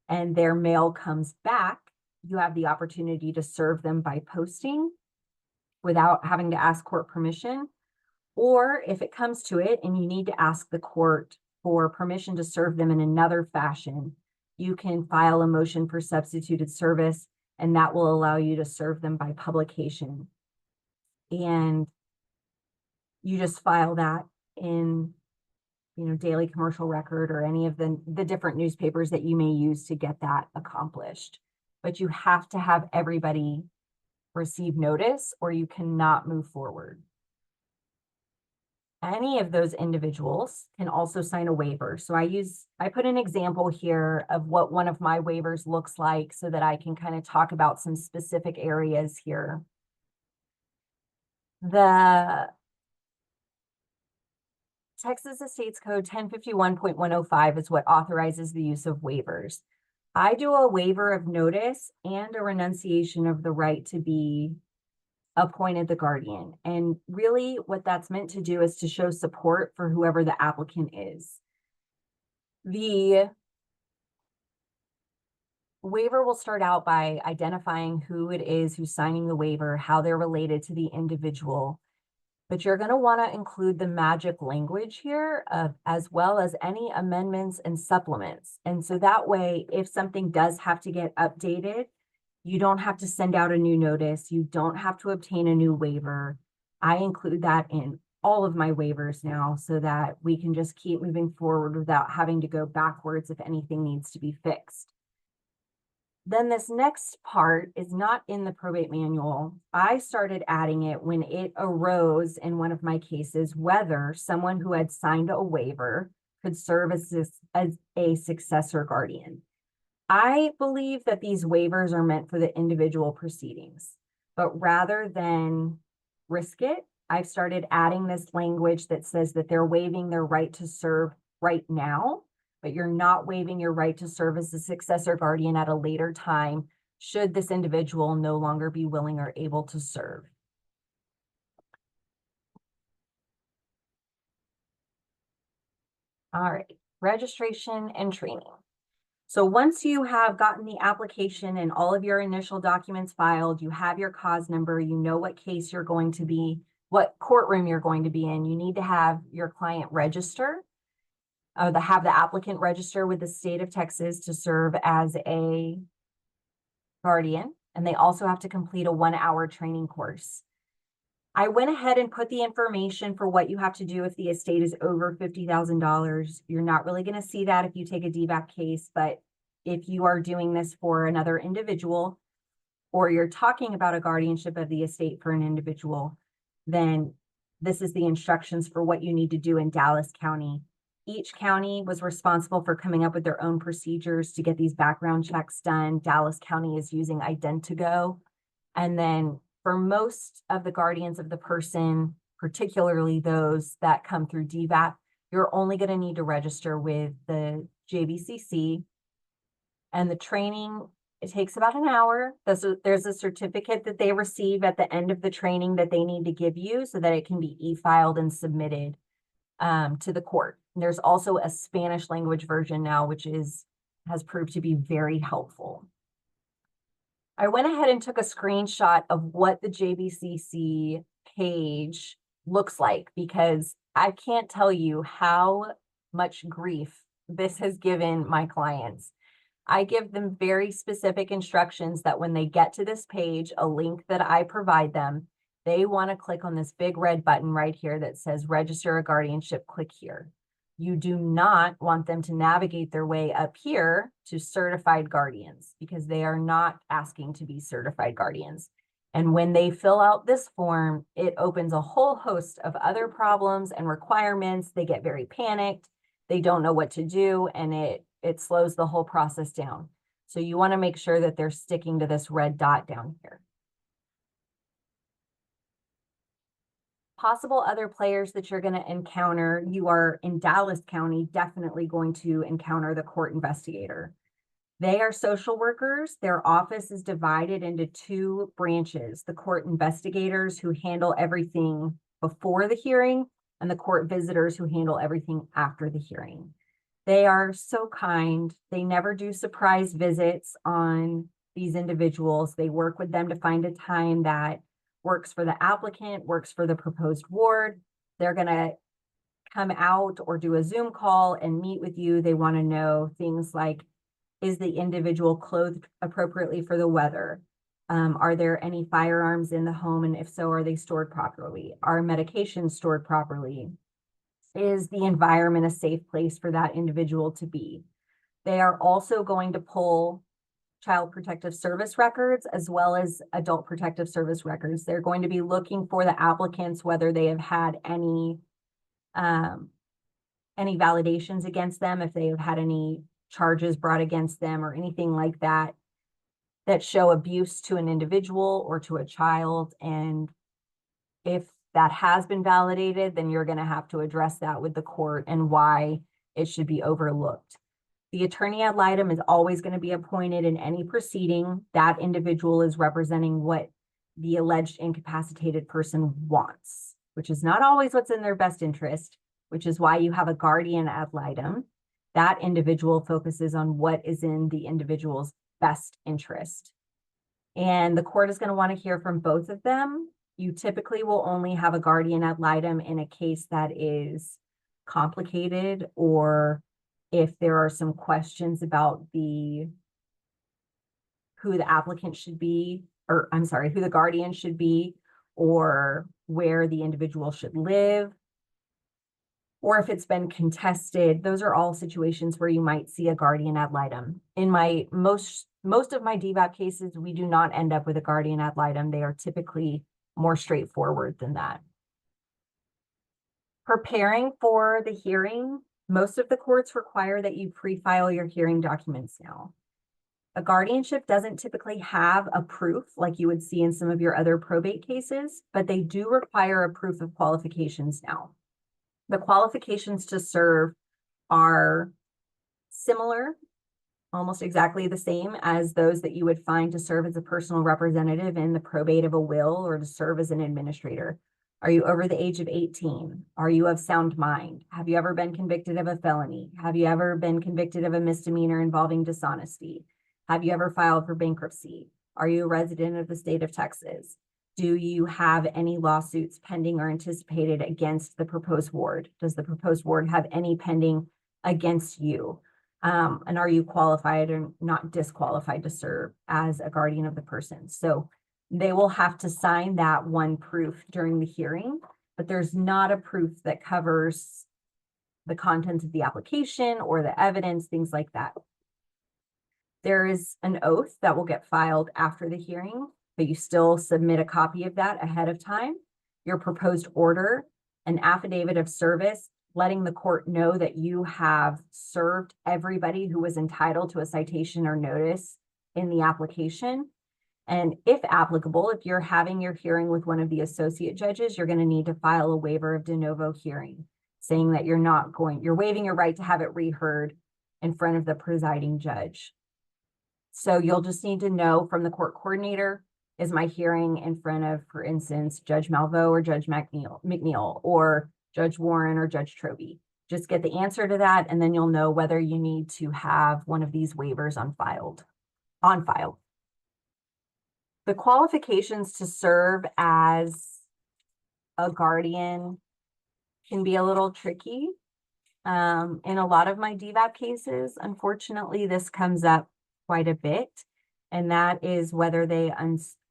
and their mail comes back, you have the opportunity to serve them by posting without having to ask court permission. Or if it comes to it and you need to ask the court for permission to serve them in another fashion, you can file a motion for substituted service, and that will allow you to serve them by publication. And you just file that in Daily Commercial Record or any of the different newspapers that you may use to get that accomplished. But you have to have everybody receive notice or you cannot move forward. any of those individuals can also sign a waiver. So I put an example here of what one of my waivers looks like so that I can kind of talk about some specific areas here. The Texas Estates Code 1051.105 is what authorizes the use of waivers. I do a waiver of notice and a renunciation of the right to be appointed the guardian. And really what that's meant to do is to show support for whoever the applicant is. The waiver will start out by identifying who it is who's signing the waiver, how they're related to the individual. But you're going to want to include the magic language here, as well as any amendments and supplements. And so that way, if something does have to get updated, you don't have to send out a new notice. You don't have to obtain a new waiver. I include that in all of my waivers now so that we can just keep moving forward without having to go backwards if anything needs to be fixed. Then this next part is not in the probate manual. I started adding it when it arose in one of my cases, whether someone who had signed a waiver could serve as a successor guardian. I believe that these waivers are meant for the individual proceedings, but rather than risk it, I've started adding this language that says that they're waiving their right to serve right now, but you're not waiving your right to serve as a successor guardian at a later time, should this individual no longer be willing or able to serve. All right, registration and training. So once you have gotten the application and all of your initial documents filed, you have your cause number, you know what case you're going to be, what courtroom you're going to be in, you need to have your client register, have the applicant register with the state of Texas to serve as a guardian, and they also have to complete a 1-hour training course. I went ahead and put the information for what you have to do if the estate is over $50,000. You're not really going to see that if you take a DVAP case, but if you are doing this for another individual, or you're talking about a guardianship of the estate for an individual, then this is the instructions for what you need to do in Dallas County. Each county was responsible for coming up with their own procedures to get these background checks done. Dallas County is using Identigo. And then for most of the guardians of the person, particularly those that come through DVAP, you're only going to need to register with the JBCC. And the training, it takes about an hour. There's a certificate that they receive at the end of the training that they need to give you so that it can be e-filed and submitted to the court. There's also a Spanish language version now, which has proved to be very helpful. I went ahead and took a screenshot of what the JBCC page looks like, because I can't tell you how much grief this has given my clients. I give them very specific instructions that when they get to this page, a link that I provide them, they want to click on this big red button right here that says register a guardianship. Click here. You do not want them to navigate their way up here to certified guardians, because they are not asking to be certified guardians. And when they fill out this form, it opens a whole host of other problems and requirements. They get very panicked. They don't know what to do, and it slows the whole process down. So you want to make sure that they're sticking to this red dot down here. Possible other players that you're going to encounter, you are in Dallas County, definitely going to encounter the court investigator. They are social workers. Their office is divided into 2 branches: the court investigators, who handle everything before the hearing, and the court visitors, who handle everything after the hearing. They are so kind. They never do surprise visits on these individuals. They work with them to find a time that works for the applicant, works for the proposed ward. They're going to come out or do a Zoom call and meet with you. They want to know things like, is the individual clothed appropriately for the weather? Are there any firearms in the home? And if so, are they stored properly? Are medications stored properly? Is the environment a safe place for that individual to be? They are also going to pull Child Protective Service records as well as Adult Protective Service records. They're going to be looking for the applicants, whether they have had any any validations against them, if they have had any charges brought against them or anything like that, that show abuse to an individual or to a child. And if that has been validated, then you're going to have to address that with the court and why it should be overlooked. The attorney ad litem is always going to be appointed in any proceeding. That individual is representing what the alleged incapacitated person wants, which is not always what's in their best interest, which is why you have a guardian ad litem. That individual focuses on what is in the individual's best interest. And the court is going to want to hear from both of them. You typically will only have a guardian ad litem in a case that is complicated, or if there are some questions about who the applicant should be, or I'm sorry, who the guardian should be, or where the individual should live, or if it's been contested. Those are all situations where you might see a guardian ad litem. In my most of my DVAP cases, we do not end up with a guardian ad litem. They are typically more straightforward than that. Preparing for the hearing, most of the courts require that you pre-file your hearing documents now. A guardianship doesn't typically have a proof like you would see in some of your other probate cases, but they do require a proof of qualifications now. The qualifications to serve are similar, almost exactly the same as those that you would find to serve as a personal representative in the probate of a will or to serve as an administrator. Are you over the age of 18? Are you of sound mind? Have you ever been convicted of a felony? Have you ever been convicted of a misdemeanor involving dishonesty? Have you ever filed for bankruptcy? Are you a resident of the state of Texas? Do you have any lawsuits pending or anticipated against the proposed ward? Does the proposed ward have any pending against you? And are you qualified or not disqualified to serve as a guardian of the person? So they will have to sign that one proof during the hearing, but there's not a proof that covers the contents of the application or the evidence, things like that. There is an oath that will get filed after the hearing, but you still submit a copy of that ahead of time. Your proposed order, an affidavit of service, letting the court know that you have served everybody who was entitled to a citation or notice in the application. And if applicable, if you're having your hearing with one of the associate judges, you're going to need to file a waiver of de novo hearing, saying that you're waiving your right to have it reheard in front of the presiding judge. So you'll just need to know from the court coordinator, is my hearing in front of, for instance, Judge Malveaux or Judge McNeil or Judge Warren or Judge Trobey? Just get the answer to that, and then you'll know whether you need to have one of these waivers on file. The qualifications to serve as a guardian can be a little tricky. In a lot of my DVAP cases, unfortunately, this comes up quite a bit, and that is whether they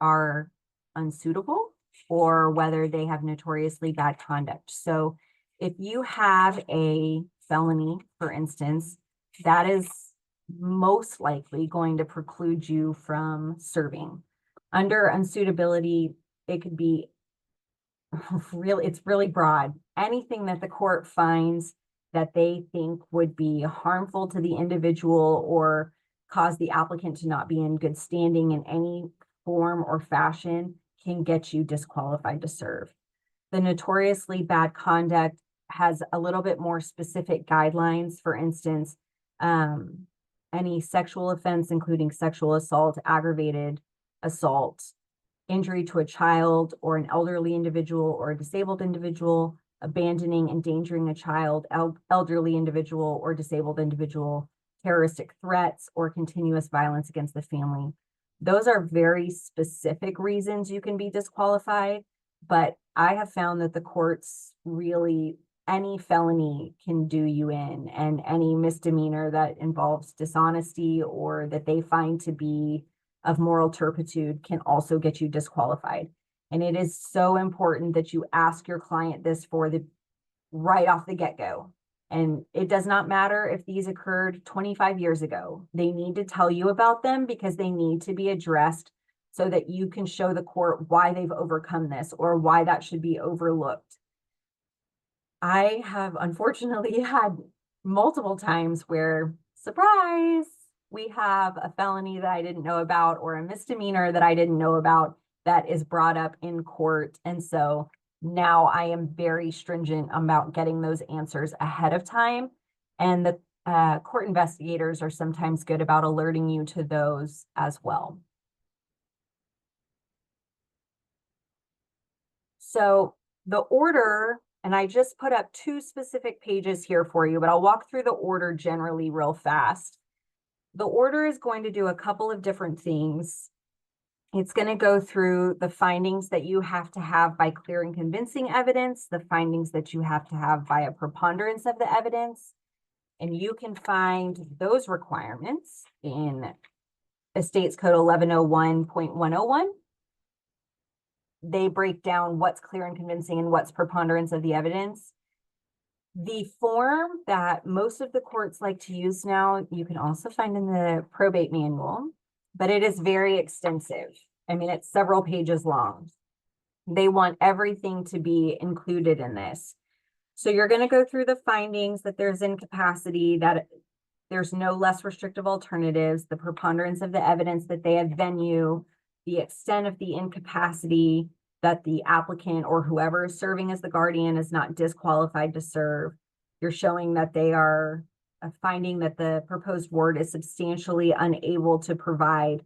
are unsuitable or whether they have notoriously bad conduct. So if you have a felony, for instance, that is most likely going to preclude you from serving. Under unsuitability, it could be it's really broad. Anything that the court finds that they think would be harmful to the individual or cause the applicant to not be in good standing in any form or fashion can get you disqualified to serve. The notoriously bad conduct has a little bit more specific guidelines. For instance, any sexual offense, including sexual assault, aggravated assault, injury to a child or an elderly individual or a disabled individual, abandoning, endangering a child, elderly individual or disabled individual, terroristic threats, or continuous violence against the family. Those are very specific reasons you can be disqualified, but I have found that the courts really, any felony can do you in, and any misdemeanor that involves dishonesty or that they find to be of moral turpitude can also get you disqualified. And it is so important that you ask your client this right off the get-go. And it does not matter if these occurred 25 years ago. They need to tell you about them because they need to be addressed so that you can show the court why they've overcome this or why that should be overlooked. I have unfortunately had multiple times where, surprise, we have a felony that I didn't know about or a misdemeanor that I didn't know about that is brought up in court. And so now I am very stringent about getting those answers ahead of time. And the court investigators are sometimes good about alerting you to those as well. So the order, and I just put up 2 specific pages here for you, but I'll walk through the order generally real fast. The order is going to do a couple of different things. It's going to go through the findings that you have to have by clear and convincing evidence, the findings that you have to have by a preponderance of the evidence, and you can find those requirements in Estates Code 1101.101. They break down what's clear and convincing and what's preponderance of the evidence. The form that most of the courts like to use now, you can also find in the probate manual, but it is very extensive. I mean, it's several pages long. They want everything to be included in this. So you're going to go through the findings that there's incapacity, that there's no less restrictive alternatives, the preponderance of the evidence that they have venue, the extent of the incapacity, that the applicant or whoever is serving as the guardian is not disqualified to serve. You're showing that they are finding that the proposed ward is substantially unable to provide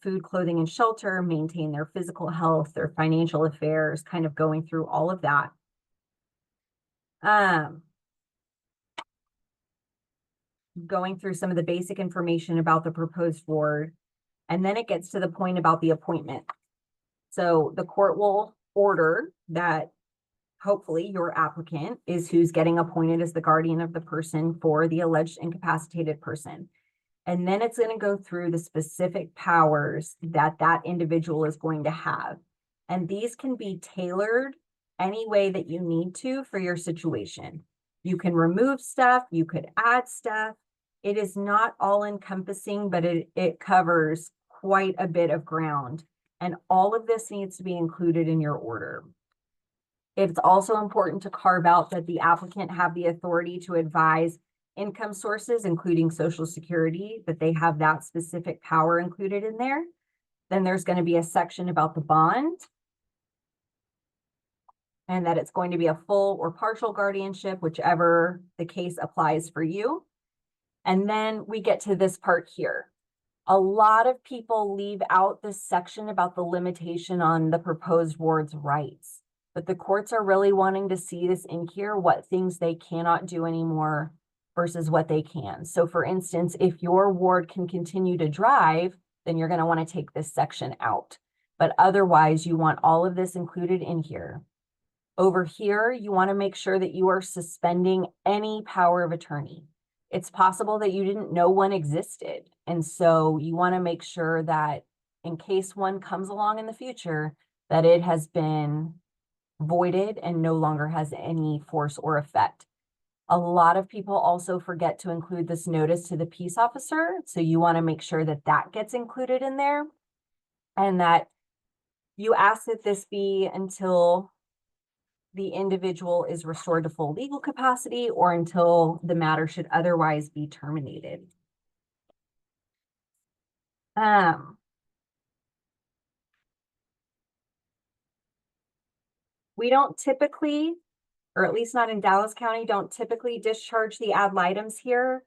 food, clothing, and shelter, maintain their physical health, their financial affairs, kind of going through all of that. Going through some of the basic information about the proposed ward. And then it gets to the point about the appointment. So the court will order that hopefully your applicant is who's getting appointed as the guardian of the person for the alleged incapacitated person. And then it's going to go through the specific powers that that individual is going to have. And these can be tailored any way that you need to for your situation. You can remove stuff, you could add stuff. It is not all encompassing, but it covers quite a bit of ground. And all of this needs to be included in your order. It's also important to carve out that the applicant have the authority to advise income sources, including Social Security, that they have that specific power included in there. Then there's going to be a section about the bond, and that it's going to be a full or partial guardianship, whichever the case applies for you. And then we get to this part here. A lot of people leave out this section about the limitation on the proposed ward's rights, but the courts are really wanting to see this in here, what things they cannot do anymore versus what they can. So for instance, if your ward can continue to drive, then you're going to want to take this section out. But otherwise, you want all of this included in here. Over here, you want to make sure that you are suspending any power of attorney. It's possible that you didn't know one existed. And so you want to make sure that in case one comes along in the future, that it has been voided and no longer has any force or effect. A lot of people also forget to include this notice to the peace officer. So you want to make sure that that gets included in there, and that you ask that this be until the individual is restored to full legal capacity or until the matter should otherwise be terminated. We don't typically, or at least not in Dallas County, don't typically discharge the ad litems here,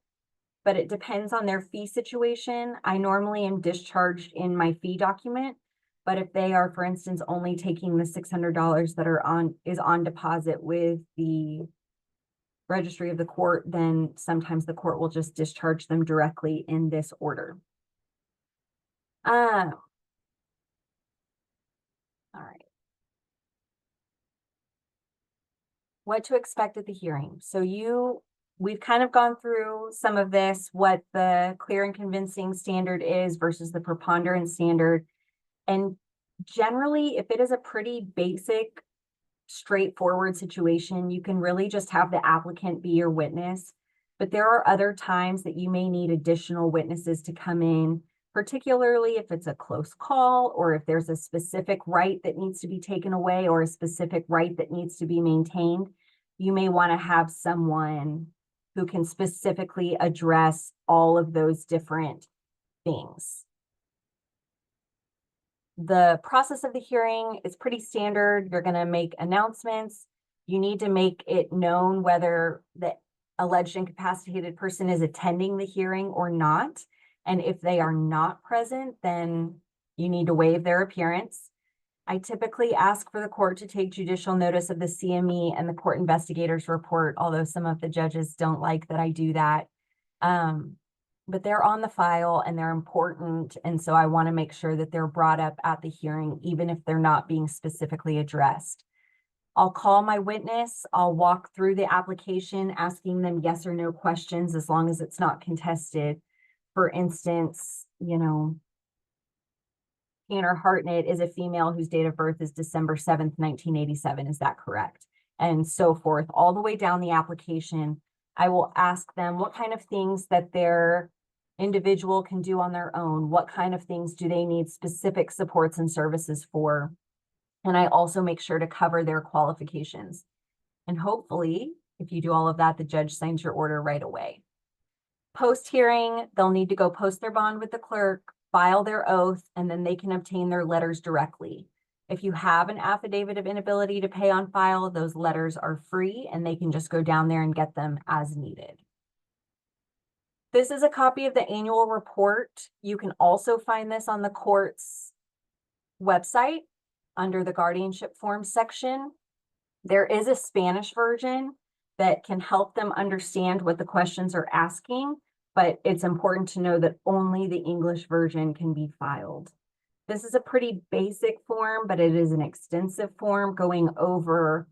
but it depends on their fee situation. I normally am discharged in my fee document, but if they are, for instance, only taking the $600 that is on deposit with the registry of the court, then sometimes the court will just discharge them directly in this order. All right. What to expect at the hearing. So we've kind of gone through some of this, what the clear and convincing standard is versus the preponderance standard. And generally, if it is a pretty basic, straightforward situation, you can really just have the applicant be your witness. But there are other times that you may need additional witnesses to come in, particularly if it's a close call or if there's a specific right that needs to be taken away or a specific right that needs to be maintained. you may want to have someone who can specifically address all of those different things. The process of the hearing is pretty standard. You're going to make announcements. You need to make it known whether the alleged incapacitated person is attending the hearing or not. And if they are not present, then you need to waive their appearance. I typically ask for the court to take judicial notice of the CME and the court investigator's report, although some of the judges don't like that I do that. But they're on the file and they're important. And so I want to make sure that they're brought up at the hearing, even if they're not being specifically addressed. I'll call my witness. I'll walk through the application, asking them yes or no questions, as long as it's not contested. For instance, Tanner Hartnett is a female whose date of birth is December 7th, 1987. Is that correct? And so forth, all the way down the application. I will ask them what kind of things that their individual can do on their own. What kind of things do they need specific supports and services for? And I also make sure to cover their qualifications. And hopefully, if you do all of that, the judge signs your order right away. Post-hearing, they'll need to go post their bond with the clerk, file their oath, and then they can obtain their letters directly. If you have an affidavit of inability to pay on file, those letters are free and they can just go down there and get them as needed. This is a copy of the annual report. You can also find this on the court's website under the guardianship forms section. There is a Spanish version that can help them understand what the questions are asking, but it's important to know that only the English version can be filed. This is a pretty basic form, but it is an extensive form going over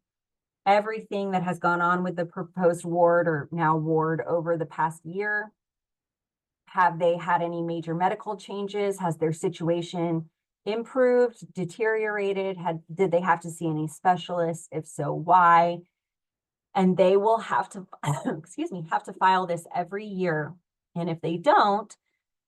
everything that has gone on with the proposed ward, or now ward, over the past year. Have they had any major medical changes? Has their situation improved, deteriorated? Did they have to see any specialists? If so, why? And they will have to, have to file this every year. And if they don't,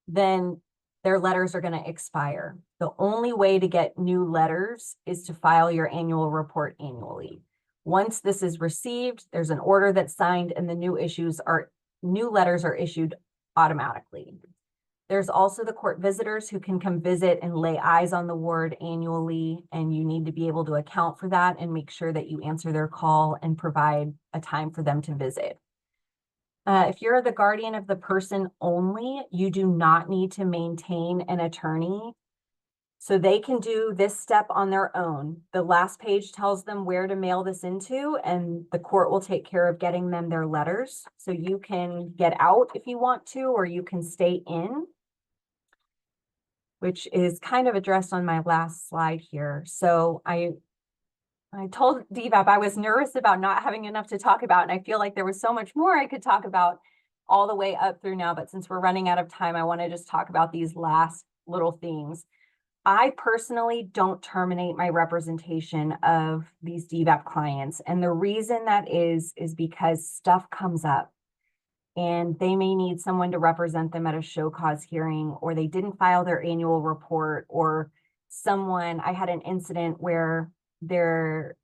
then their letters are going to expire. The only way to get new letters is to file your annual report annually. Once this is received, there's an order that's signed and the new letters are issued automatically. There's also the court visitors who can come visit and lay eyes on the ward annually, and you need to be able to account for that and make sure that you answer their call and provide a time for them to visit. If you're the guardian of the person only, you do not need to maintain an attorney. So they can do this step on their own. The last page tells them where to mail this into, and the court will take care of getting them their letters. So you can get out if you want to, or you can stay in, which is kind of addressed on my last slide here. So I told DVAP I was nervous about not having enough to talk about, and I feel like there was so much more I could talk about all the way up through now, but since we're running out of time, I want to just talk about these last little things. I personally don't terminate my representation of these DVAP clients, and the reason that is because stuff comes up and they may need someone to represent them at a show cause hearing, or they didn't file their annual report, or I had an incident where their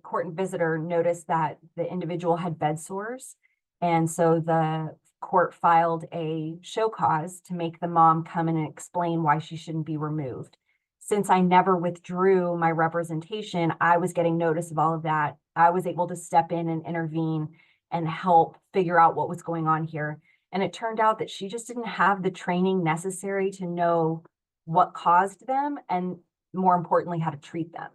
court and visitor noticed that the individual had bed sores. And so the court filed a show cause to make the mom come in and explain why she shouldn't be removed. Since I never withdrew my representation, I was getting notice of all of that. I was able to step in and intervene and help figure out what was going on here. And it turned out that she just didn't have the training necessary to know what caused them, and more importantly, how to treat them.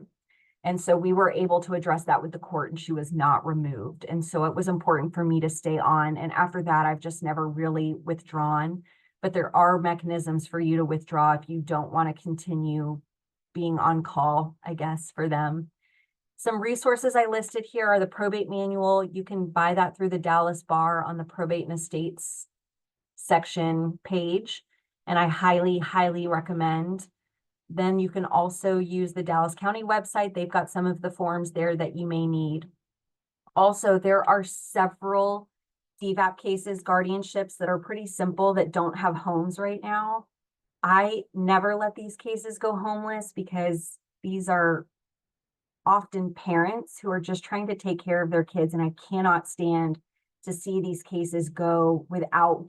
And so we were able to address that with the court, and she was not removed. And so it was important for me to stay on. And after that, I've just never really withdrawn. But there are mechanisms for you to withdraw if you don't want to continue being on call, I guess, for them. Some resources I listed here are the probate manual. You can buy that through the Dallas Bar on the probate and estates section page. And I highly, highly recommend. Then you can also use the Dallas County website. They've got some of the forms there that you may need. Also, there are several DVAP cases, guardianships, that are pretty simple that don't have homes right now. I never let these cases go homeless because these are often parents who are just trying to take care of their kids, and I cannot stand to see these cases go without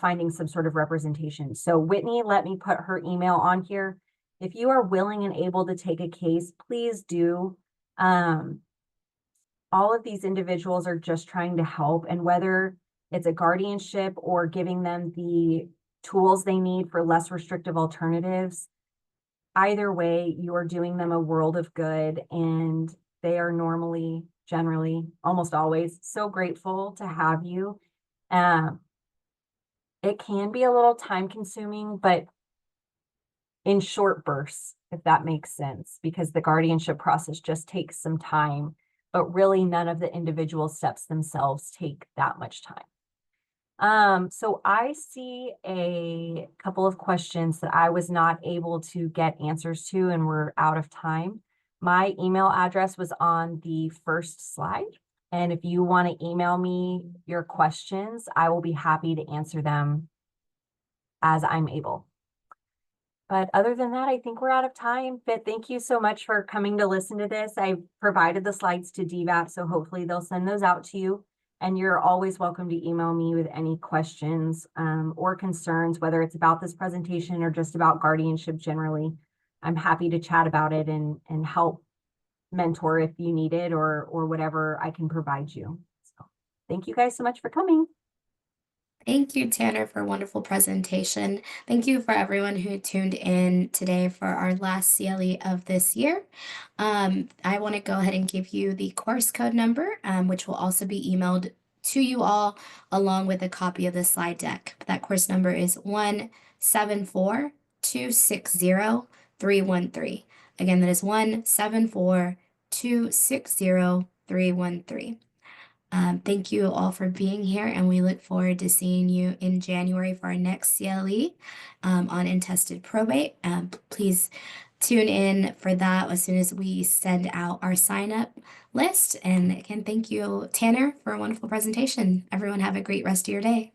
finding some sort of representation. So Whitney let me put her email on here. If you are willing and able to take a case, please do. All of these individuals are just trying to help, and whether it's a guardianship or giving them the tools they need for less restrictive alternatives, either way, you are doing them a world of good, and they are normally, generally, almost always so grateful to have you. Um, it can be a little time consuming, but in short bursts, if that makes sense, because the guardianship process just takes some time, but really none of the individual steps themselves take that much time. So I see a couple of questions that I was not able to get answers to and we're out of time. My email address was on the first slide. And if you want to email me your questions, I will be happy to answer them as I'm able. But other than that, I think we're out of time. But thank you so much for coming to listen to this. I provided the slides to DVAP, so hopefully they'll send those out to you. And you're always welcome to email me with any questions or concerns, whether it's about this presentation or just about guardianship generally. I'm happy to chat about it and help mentor if you need it or whatever I can provide you. So thank you guys so much for coming. Thank you, Tanner, for a wonderful presentation. Thank you for everyone who tuned in today for our last CLE of this year. I want to go ahead and give you the course code number, which will also be emailed to you all along with a copy of the slide deck. That course number is 174260313. Again, that is 174260313. Thank you all for being here, and we look forward to seeing you in January for our next CLE on intested probate. Please tune in for that as soon as we send out our sign up list. And again, thank you, Tanner, for a wonderful presentation. Everyone have a great rest of your day.